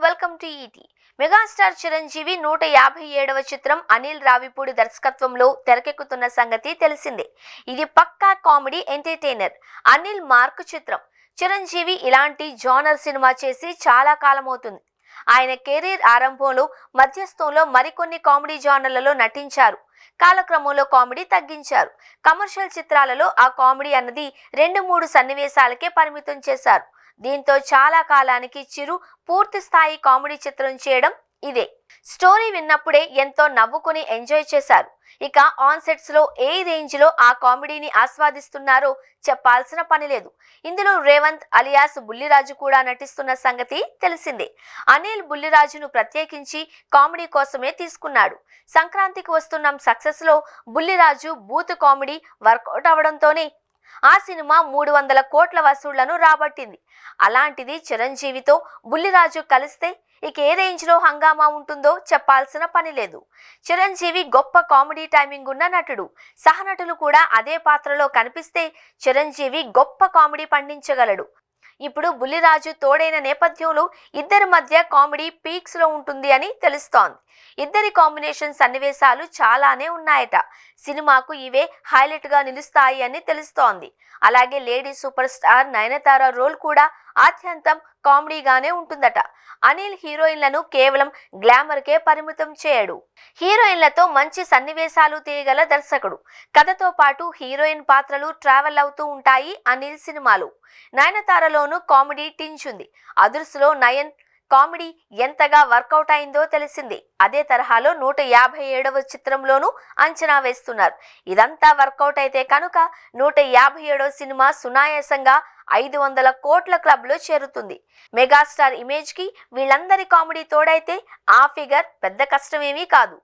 Welcome to ET. Megastar Chiranjeevi 157వ చిత్రం అనిల్ రావిపూడి దర్శకత్వంలో తెరకెక్కుతున్న సంగతి తెలిసిందే. ఇది పక్కా కామెడీ ఎంటర్టైనర్. అనిల్ మార్క్ చిత్రం. చిరంజీవి ఇలాంటి జానర్ సినిమా చేసి చాలా కాలమవుతుంది. ఆయన కెరీర్ ఆరంభంలో మధ్యస్థంలో మరికొన్ని కామెడీ జానర్లలో నటించారు. కాలక్రమంలో కామెడీ తగ్గించారు. కమర్షియల్ చిత్రాలలో ఆ కామెడీ అన్నది 2-3 సన్నివేశాలకే పరిమితం చేశారు. దీంతో చాలా కాలానికి చిరు పూర్తి స్థాయి కామెడీ చిత్రం చేయడం ఇదే. స్టోరీ విన్నప్పుడే ఎంతో నవ్వుకుని ఎంజాయ్ చేశారు. ఇక ఆన్ సెట్స్ లో ఏ రేంజ్ లో ఆ కామెడీని ఆస్వాదిస్తున్నారో చెప్పాల్సిన పని లేదు. ఇందులో రేవంత్ అలియాస్ బుల్లిరాజు కూడా నటిస్తున్న సంగతి తెలిసిందే. అనిల్ బుల్లిరాజును ప్రత్యేకించి కామెడీ కోసమే తీసుకున్నాడు. సంక్రాంతికి వస్తున్న సక్సెస్ లో బుల్లిరాజు బూత్ కామెడీ వర్కౌట్ అవడంతోనే ఆ సినిమా 300 కోట్ల వసూళ్లను రాబట్టింది. అలాంటిది చిరంజీవితో బుల్లిరాజు కలిస్తే ఇక ఏ రేంజ్ లో హంగామా ఉంటుందో చెప్పాల్సిన పని లేదు. చిరంజీవి గొప్ప కామెడీ టైమింగ్ ఉన్న నటుడు. సహనటులు కూడా అదే పాత్రలో కనిపిస్తే చిరంజీవి గొప్ప కామెడీ పండించగలడు. ఇప్పుడు బుల్లిరాజు తోడైన నేపథ్యంలో ఇద్దరి మధ్య కామెడీ పీక్స్ లో ఉంటుంది అని తెలుస్తోంది. ఇద్దరి కాంబినేషన్ సన్నివేశాలు చాలానే ఉన్నాయట. సినిమాకు ఇవే హైలైట్ గా నిలుస్తాయి అని తెలుస్తోంది. అలాగే lady super star Nayanthara role కూడా ఆద్యంతం కామెడీగానే ఉంటుందట. అనిల్ హీరోయిన్లను కేవలం గ్లామర్ కే పరిమితం చేయడు. హీరోయిన్లతో మంచి సన్నివేశాలు తీయగల దర్శకుడు. కథతో పాటు హీరోయిన్ పాత్రలు ట్రావెల్ అవుతూ ఉంటాయి అనిల్ సినిమాలు. నయనతారలోనూ కామెడీ టించ్ ఉంది. అదుర్స్లో నయన్ కామెడీ ఎంతగా వర్కౌట్ అయిందో తెలిసింది. అదే తరహాలో 157వ చిత్రంలోనూ అంచనా వేస్తున్నారు. ఇదంతా వర్కౌట్ అయితే కనుక 157వ సినిమా సునాయాసంగా 500 కోట్ల క్లబ్ లో చేరుతుంది. మెగాస్టార్ ఇమేజ్ కి వీళ్ళందరి కామెడీ తోడైతే ఆ ఫిగర్ పెద్ద కష్టమేమీ కాదు.